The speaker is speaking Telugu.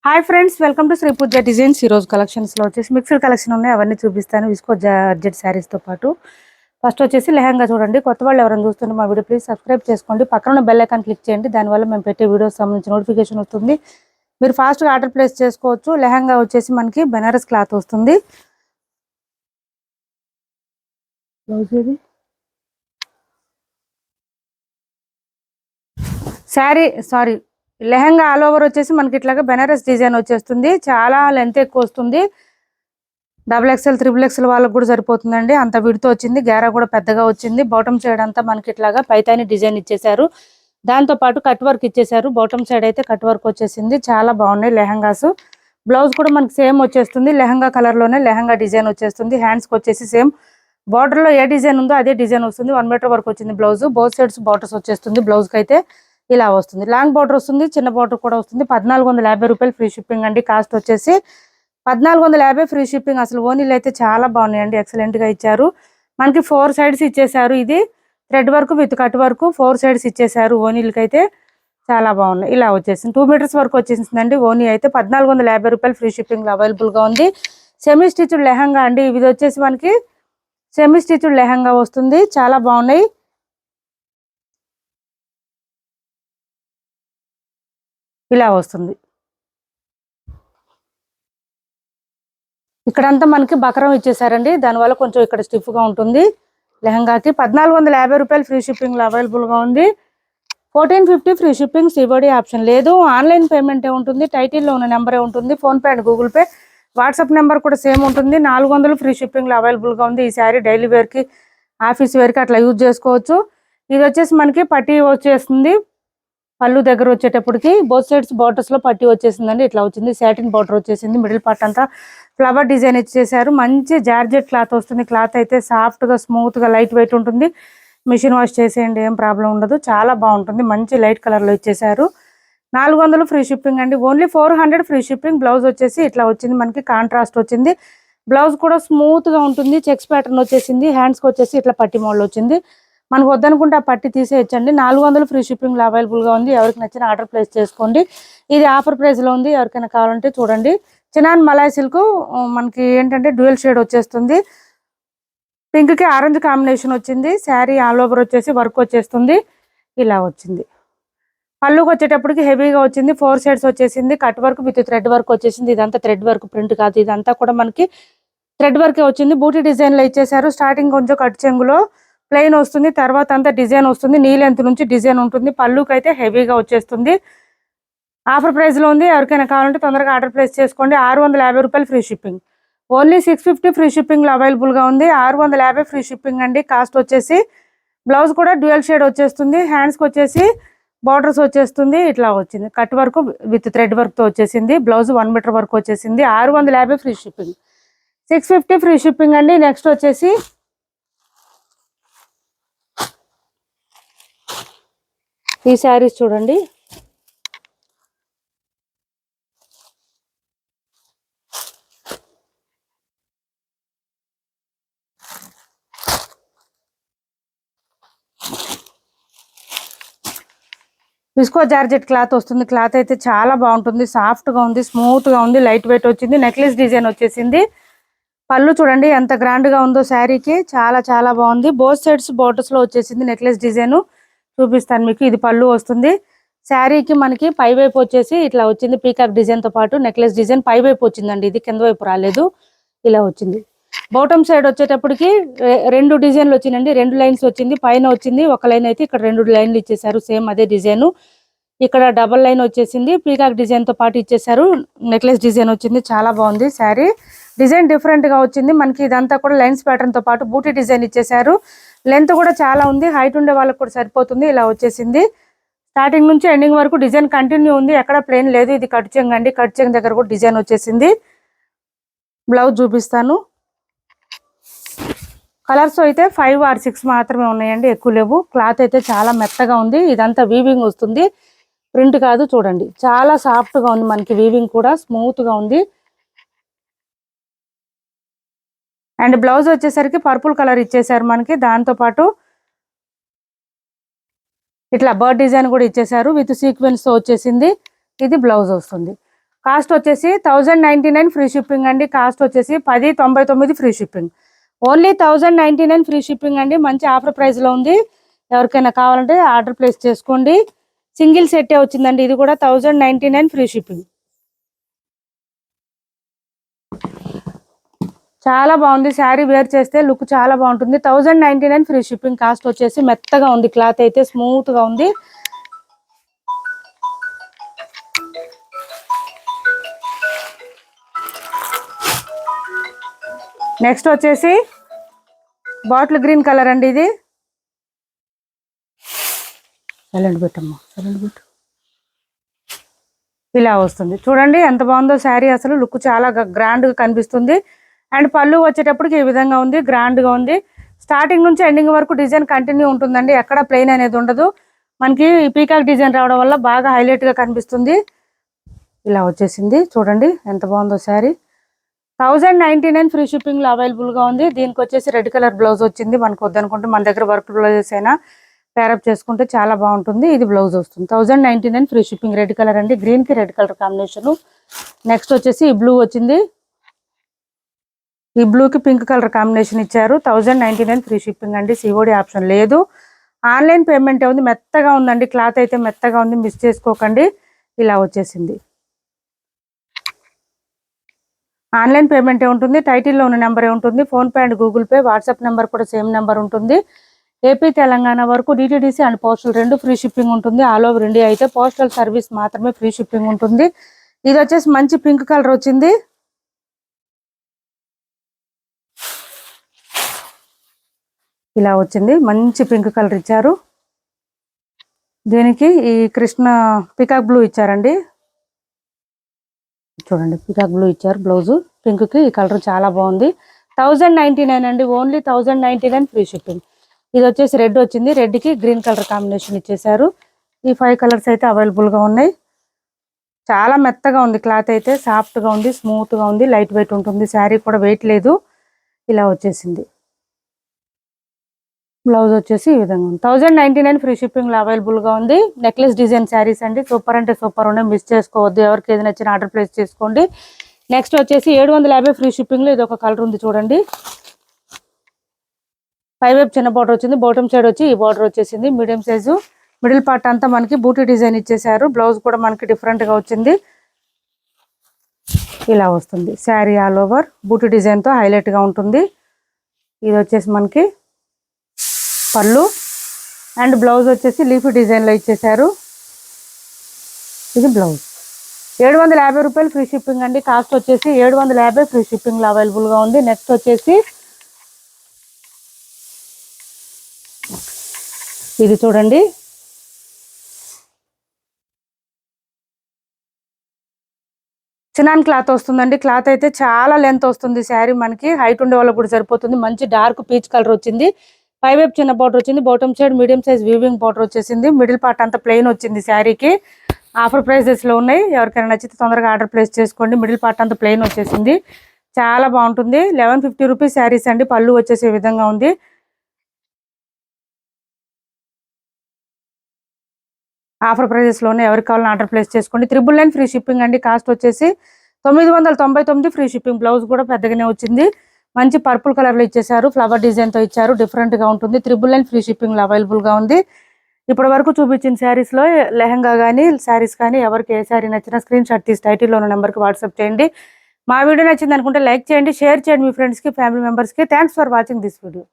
Hi friends, welcome to Shri Pooja designs. ఈ రోజు కలెక్షన్స్ లో వచ్చేసి మిక్స్డ్ కలెక్షన్ ఉన్నాయి, అవన్నీ చూపిస్తాను. విస్కో జార్జెట్ శారీస్ తో పాటు ఫస్ట్ వచ్చేసి లెహంగా చూడండి. కొత్త వాళ్ళు ఎవరైనా చూస్తుంటే మా వీడియో ప్లీజ్ సబ్స్క్రైబ్ చేసుకోండి, పక్కన బెల్ ఐకాన్ క్లిక్ చేయండి. దానివల్ల మేము పెట్టే వీడియోస్ సంబంధించి నోటిఫికేషన్ వస్తుంది, మీరు ఫాస్ట్గా ఆర్డర్ ప్లేస్ చేసుకోవచ్చు. లెహంగా వచ్చేసి మనకి బెనారస్ క్లాత్ వస్తుంది. శారీ లెహంగా ఆల్ ఓవర్ వచ్చేసి మనకి ఇట్లాగా బెనారస్ డిజైన్ వచ్చేస్తుంది. చాలా లెంత్ ఎక్కువ వస్తుంది, XXL, XXL వాళ్ళకి కూడా సరిపోతుందండి. అంత విడితో వచ్చింది, గేరా కూడా పెద్దగా వచ్చింది. బాటమ్ సైడ్ అంతా మనకి ఇట్లాగా పైతాని డిజైన్ ఇచ్చేసారు, దాంతో పాటు కట్ వర్క్ ఇచ్చేసారు. బాటమ్ సైడ్ అయితే కట్ వర్క్ వచ్చేసింది, చాలా బాగున్నాయి లెహంగాస్. బ్లౌజ్ కూడా మనకి సేమ్ వచ్చేస్తుంది, లెహంగా కలర్ లోనే లెహంగా డిజైన్ వచ్చేస్తుంది. హ్యాండ్స్ కి వచ్చేసి సేమ్ బార్డర్ లో ఏ డిజైన్ ఉందో అదే డిజైన్ వస్తుంది. 1 మీటర్ వరకు వచ్చింది బ్లౌజ్, బోత్ సైడ్స్ బార్డర్స్ వచ్చేస్తుంది. బ్లౌజ్ కి అయితే ఇలా వస్తుంది, లాంగ్ బార్డర్ వస్తుంది, చిన్న బార్డర్ కూడా వస్తుంది. 1450 రూపాయలు ఫ్రీ షిప్పింగ్ అండి. కాస్ట్ వచ్చేసి 1450 ఫ్రీ షిప్పింగ్. అసలు ఓనీలు అయితే చాలా బాగున్నాయండి, ఎక్సలెంట్ గా ఇచ్చారు. మనకి 4 సైడ్స్ ఇచ్చేసారు. ఇది thread work with cut work 4 sides ఇచ్చేసారు. ఓనీలకి అయితే చాలా బాగున్నాయి. ఇలా వచ్చేసింది 2 మీటర్స్ వరకు వచ్చేసిందండి. ఓనీ అయితే 1450 రూపాయలు ఫ్రీ షిప్పింగ్ అవైలబుల్ గా ఉంది. సెమీ స్టిచ్డ్ లెహంగా అండి. ఇది వచ్చేసి మనకి సెమీ స్టిచ్డ్ లెహంగా వస్తుంది, చాలా బాగున్నాయి. ఇలా వస్తుంది, ఇక్కడంతా మనకి బకరం ఇచ్చేసారండి, దానివల్ల కొంచెం ఇక్కడ స్టిఫ్ గా ఉంటుంది. లెహంగాకి 1450 రూపాయలు ఫ్రీ షిప్పింగ్ లో అవైలబుల్ గా ఉంది. 1450 ఫ్రీ షిప్పింగ్, సిబడి ఆప్షన్ లేదు. ఆన్లైన్ పేమెంట్ ఉంటుంది, టైటిల్లో ఉన్న నెంబరే ఉంటుంది. Phone pay and Google pay, WhatsApp number కూడా సేమ్ ఉంటుంది. 400 ఫ్రీ షిప్పింగ్ లో అవైలబుల్ గా ఉంది. ఈ శారీ డైలీ వేర్ కి, ఆఫీస్ వేర్ కి అట్లా యూజ్ చేసుకోవచ్చు. ఇది వచ్చేసి మనకి పట్టీ వచ్చేస్తుంది. పళ్ళు దగ్గర వచ్చేటప్పటికి బోత్ సైడ్స్ బార్డర్స్ లో పట్టీ వచ్చేసిందండి, ఇట్లా వచ్చింది. సాటిన్ బార్డర్ వచ్చేసింది, మిడిల్ పార్ట్ అంతా ఫ్లవర్ డిజైన్ ఇచ్చేసారు. మంచి జార్జెట్ క్లాత్ వస్తుంది. క్లాత్ అయితే సాఫ్ట్ గా స్మూత్ గా లైట్ వెయిట్ ఉంటుంది. మిషన్ వాష్ చేసేయండి, ఏం ప్రాబ్లం ఉండదు, చాలా బాగుంటుంది. మంచి లైట్ కలర్ లో ఇచ్చేసారు. 400 ఫ్రీ షిప్పింగ్ అండి. Only 400 free shipping. బ్లౌజ్ వచ్చేసి ఇట్లా వచ్చింది, మనకి కాంట్రాస్ట్ వచ్చింది. బ్లౌజ్ కూడా స్మూత్ గా ఉంటుంది, చెక్స్ ప్యాటర్న్ వచ్చేసింది. హ్యాండ్స్ కి వచ్చేసి ఇట్లా పట్టి మోడల్ వచ్చింది. మనకు వద్దనుకుంటే ఆ పట్టి తీసేయచ్చండి. 400 ఫ్రీ షిప్పింగ్ లో అవైలబుల్ గా ఉంది. ఎవరికి నచ్చిన ఆర్డర్ ప్లేస్ చేసుకోండి. ఇది ఆఫర్ ప్రైస్ లో ఉంది, ఎవరికైనా కావాలంటే చూడండి. చినాన్ మలాయ్ సిల్క్ మనకి ఏంటంటే డ్యూయల్ షేడ్ వచ్చేస్తుంది. పింక్ కి ఆరెంజ్ కాంబినేషన్ వచ్చింది. శారీ ఆల్ ఓవర్ వచ్చేసి వర్క్ వచ్చేస్తుంది, ఇలా వచ్చింది. పళ్ళుకి వచ్చేటప్పటికి హెవీగా వచ్చింది, 4 సైడ్స్ వచ్చేసింది. Cut work with thread work వచ్చేసింది. ఇదంతా థ్రెడ్ వర్క్, ప్రింట్ కాదు, ఇదంతా కూడా మనకి థ్రెడ్ వర్క్ వచ్చింది. బూటీ డిజైన్ లో ఇచ్చేసారు. స్టార్టింగ్ కొంచెం కట్ చెంగులో ప్లెయిన్ వస్తుంది, తర్వాత అంతా డిజైన్ వస్తుంది. నీ లెంత్ నుంచి డిజైన్ ఉంటుంది. పళ్ళుకి అయితే హెవీగా వచ్చేస్తుంది. ఆఫర్ ప్రైస్ లో ఉంది, ఎవరికైనా కావాలంటే తొందరగా ఆర్డర్ ప్లేస్ చేసుకోండి. 650 రూపాయలు free shipping. Only 650 free shipping లో అవైలబుల్ గా ఉంది. 650 ఫ్రీ షిప్పింగ్ అండి. కాస్ట్ వచ్చేసి బ్లౌజ్ కూడా డ్యూయల్ షేడ్ వచ్చేస్తుంది. హ్యాండ్స్ కి వచ్చేసి బార్డర్స్ వచ్చేస్తుంది, ఇట్లా వచ్చింది. Cut work with thread work తో వచ్చేసింది. బ్లౌజ్ 1 మీటర్ వరకు వచ్చేసింది. 650 ఫ్రీ షిప్పింగ్, 650 ఫ్రీ షిప్పింగ్ అండి. నెక్స్ట్ వచ్చేసి ఈ శారీస్ చూడండి. విస్కో జార్జెట్ క్లాత్ వస్తుంది. క్లాత్ అయితే చాలా బాగుంటుంది, సాఫ్ట్ గా ఉంది, స్మూత్ గా ఉంది, లైట్ వెయిట్ వచ్చింది. నెక్లెస్ డిజైన్ వచ్చేసింది. పళ్ళు చూడండి ఎంత గ్రాండ్ గా ఉందో శారీకి, చాలా చాలా బాగుంది. బోత్ సైడ్స్ బోర్డర్స్ లో వచ్చేసింది నెక్లెస్ డిజైన్. చూపిస్తాను మీకు, ఇది పళ్ళు వస్తుంది. శారీకి మనకి పై వైపు వచ్చేసి ఇట్లా వచ్చింది, పీకాక్ డిజైన్ తో పాటు నెక్లెస్ డిజైన్ పై వైపు వచ్చిందండి, ఇది కింద వైపు రాలేదు, ఇలా వచ్చింది. బాటమ్ సైడ్ వచ్చేటప్పటికి 2 డిజైన్లు వచ్చిందండి, 2 లైన్స్ వచ్చింది. పైన వచ్చింది ఒక లైన్, అయితే ఇక్కడ 2 లైన్లు ఇచ్చేసారు, సేమ్ అదే డిజైన్. ఇక్కడ డబల్ లైన్ వచ్చేసింది, పీకాక్ డిజైన్ తో పాటు ఇచ్చేసారు. నెక్లెస్ డిజైన్ వచ్చింది, చాలా బాగుంది. శారీ డిజైన్ డిఫరెంట్ గా వచ్చింది మనకి. ఇదంతా కూడా లైన్స్ ప్యాటర్న్ తో పాటు బూటీ డిజైన్ ఇచ్చేసారు. లెంత్ కూడా చాలా ఉంది, హైట్ ఉండే వాళ్ళకి కూడా సరిపోతుంది, ఇలా వచ్చేసింది. స్టార్టింగ్ నుంచి ఎండింగ్ వరకు డిజైన్ కంటిన్యూ ఉంది, ఎక్కడ ప్లేన్ లేదు. ఇది కట్ చెంగ్ అండి, కట్ చెంగ్ దగ్గర కూడా డిజైన్ వచ్చేసింది. బ్లౌజ్ చూపిస్తాను. కలర్స్ అయితే 5 or 6 మాత్రమే ఉన్నాయండి, ఎక్కువ లేవు. క్లాత్ అయితే చాలా మెత్తగా ఉంది. ఇదంతా వీవింగ్ వస్తుంది, ప్రింట్ కాదు. చూడండి చాలా సాఫ్ట్ గా ఉంది, మనకి వీవింగ్ కూడా స్మూత్ గా ఉంది. అండ్ బ్లౌజ్ వచ్చేసరికి పర్పుల్ కలర్ ఇచ్చేసారు మనకి, దాంతో పాటు ఇట్లా బర్డ్ డిజైన్ కూడా ఇచ్చేసారు, విత్ సీక్వెన్స్ తో వచ్చేసింది. ఇది బ్లౌజ్ వస్తుంది. కాస్ట్ వచ్చేసి 1099 ఫ్రీ షిప్పింగ్ అండి. కాస్ట్ వచ్చేసి 1099 free shipping. Only 1099 free shipping అండి. మంచి ఆఫర్ ప్రైస్లో ఉంది. ఎవరికైనా కావాలంటే ఆర్డర్ ప్లేస్ చేసుకోండి. సింగిల్ సెట్టే వచ్చిందండి. ఇది కూడా 1099 ఫ్రీ షిప్పింగ్. చాలా బాగుంది. శారీ వేర్ చేస్తే లుక్ చాలా బాగుంటుంది. 1099 ఫ్రీ షిప్పింగ్. కాస్ట్ వచ్చేసి మెత్తగా ఉంది. క్లాత్ అయితే స్మూత్ గా ఉంది. నెక్స్ట్ వచ్చేసి బాటిల్ గ్రీన్ కలర్ అండి. ఇది సైలెంట్ పెట్టమ్మా, సైలెంట్ పెట్టు. ఇలా వస్తుంది చూడండి ఎంత బాగుందో శారీ. అసలు లుక్ చాలా గ్రాండ్ గా కనిపిస్తుంది. అండ్ పళ్ళు వచ్చేటప్పటికి ఈ విధంగా ఉంది, గ్రాండ్ గా ఉంది. స్టార్టింగ్ నుంచి ఎండింగ్ వరకు డిజైన్ కంటిన్యూ ఉంటుందండి. ఎక్కడ ప్లెయిన్ అనేది ఉండదు. మనకి పీకాక్ డిజైన్ రావడం వల్ల బాగా హైలైట్ గా కనిపిస్తుంది. ఇలా వచ్చేసింది చూడండి ఎంత బాగుందో శారీ. 1099 ఫ్రీ షిప్పింగ్ లో అవైలబుల్ గా ఉంది. దీనికి వచ్చేసి రెడ్ కలర్ బ్లౌజ్ వచ్చింది. మనకు వద్దనుకుంటే మన దగ్గర వర్క్ బ్లౌజెస్ అయినా పేరప్ చేసుకుంటే చాలా బాగుంటుంది. ఇది బ్లౌజ్ వస్తుంది. 1099 ఫ్రీ షిప్పింగ్. రెడ్ కలర్ అండి, గ్రీన్ కి రెడ్ కలర్ కాంబినేషన్. నెక్స్ట్ వచ్చేసి ఈ బ్లూ వచ్చింది. ఈ బ్లూకి పింక్ కలర్ కాంబినేషన్ ఇచ్చారు. 1099 ఫ్రీ షిప్పింగ్ అండి. సిఓడి ఆప్షన్ లేదు. ఆన్లైన్ పేమెంట్ ఉంది. మెత్తగా ఉందండి, క్లాత్ అయితే మెత్తగా ఉంది, మిస్ చేసుకోకండి. ఇలా వచ్చేసింది. ఆన్లైన్ పేమెంట్ ఉంటుంది. టైటిల్లో ఉన్న నెంబరే ఉంటుంది. PhonePe and Google pay, WhatsApp number కూడా సేమ్ నెంబర్ ఉంటుంది. ఏపీ తెలంగాణ వరకు DTDC and postal 2 free shipping ఉంటుంది. ఆల్ ఓవర్ ఇండియా అయితే పోస్టల్ సర్వీస్ మాత్రమే ఫ్రీ షిప్పింగ్ ఉంటుంది. ఇది వచ్చేసి మంచి పింక్ కలర్ వచ్చింది. ఇలా వచ్చింది, మంచి పింక్ కలర్ ఇచ్చారు. దీనికి ఈ కృష్ణ పికాక్ బ్లూ ఇచ్చారండి. చూడండి పికాక్ బ్లూ ఇచ్చారు బ్లౌజ్. పింక్ కి ఈ కలర్ చాలా బాగుంది. 1099 అండి. Only 1099 free shipping. ఇది వచ్చేసి రెడ్ వచ్చింది. రెడ్ కి గ్రీన్ కలర్ కాంబినేషన్ ఇచ్చేసారు. ఈ 5 కలర్స్ అయితే అవైలబుల్ గా ఉన్నాయి. చాలా మెత్తగా ఉంది, క్లాత్ అయితే సాఫ్ట్ గా ఉంది, స్మూత్ గా ఉంది, లైట్ వెయిట్ ఉంటుంది. శారీ కూడా వెయిట్ లేదు. ఇలా వచ్చేసింది. బ్లౌజ్ వచ్చేసి ఈ విధంగా ఉంది. 1099 ఫ్రీ షిప్పింగ్ లో అవైలబుల్ గా ఉంది. నెక్లెస్ డిజైన్ శారీస్ అండి. సూపర్ అంటే సూపర్ ఉన్నాయి, మిస్ చేసుకోవద్దు. ఎవరికి ఏది నచ్చిన ఆర్డర్ ప్లేస్ చేసుకోండి. నెక్స్ట్ వచ్చేసి 750 ఫ్రీ షిప్పింగ్ లో ఇది ఒక కలర్ ఉంది చూడండి. 5 వైపు చిన్న బార్డర్ వచ్చింది. బాటమ్ సైడ్ వచ్చి ఈ బార్డర్ వచ్చేసింది. Medium size. మిడిల్ పార్ట్ అంతా మనకి బూటీ డిజైన్ ఇచ్చేసారు. బ్లౌజ్ కూడా మనకి డిఫరెంట్ గా వచ్చింది. ఇలా వస్తుంది శారీ. ఆల్ ఓవర్ బూటీ డిజైన్ తో హైలైట్ గా ఉంటుంది. ఇది వచ్చేసి మనకి పళ్ళు అండ్ బ్లౌజ్ వచ్చేసి లీఫీ డిజైన్ లో ఇచ్చేసారు. ఇది బ్లౌజ్. 750 రూపాయలు ఫ్రీ షిప్పింగ్ అండి. కాస్ట్ వచ్చేసి 750 ఫ్రీ షిప్పింగ్ లో అవైలబుల్ గా ఉంది. నెక్స్ట్ వచ్చేసి ఇది చూడండి. చినాన్ క్లాత్ వస్తుందండి. క్లాత్ అయితే చాలా లెంత్ వస్తుంది. శారీ మనకి హైట్ ఉండే వాళ్ళకి కూడా సరిపోతుంది. మంచి డార్క్ పీచ్ కలర్ వచ్చింది. 5 వైపు చిన్న బార్డర్ వచ్చింది. Bottom side medium size weaving border వచ్చేసింది. మిడిల్ పార్ట్ అంతా ప్లెయిన్ వచ్చింది. శారీకి ఆఫర్ ప్రైజెస్ లో ఉన్నాయి. ఎవరికైనా నచ్చితే తొందరగా ఆర్డర్ ప్లేస్ చేసుకోండి. మిడిల్ పార్ట్ అంతా ప్లెయిన్ వచ్చేసింది. చాలా బాగుంటుంది. 1150 రూపీస్ శారీస్ అండి. పళ్ళు వచ్చేసే విధంగా ఉంది. ఆఫర్ ప్రైజెస్ లోనే ఎవరికి కావాలని ఆర్డర్ ప్లేస్ చేసుకోండి. 999 ఫ్రీ షిప్పింగ్ అండి. కాస్ట్ వచ్చేసి 999 ఫ్రీ షిప్పింగ్. బ్లౌజ్ కూడా పెద్దగానే వచ్చింది. మంచి పర్పుల్ కలర్ లో ఇచ్చేసారు. ఫ్లవర్ డిజైన్ తో ఇచ్చారు. డిఫరెంట్ గా ఉంటుంది. 999 ఫ్రీ షిప్పింగ్ లో అవైలబుల్ గా ఉంది. ఇప్పటి వరకు చూపించిన శారీస్ లో లెహంగా కానీ శారీస్ కానీ ఎవరికి ఏ శారీ నచ్చినా స్క్రీన్ షాట్ తీసి టైటిల్లో ఉన్న నెంబర్కి వాట్సాప్ చేయండి. మా వీడియో నచ్చింది అనుకుంటే లైక్ చేయండి, షేర్ చేయండి మీ ఫ్రెండ్స్ కి, ఫ్యామిలీ మెంబర్స్ కి. Thanks for watching this video.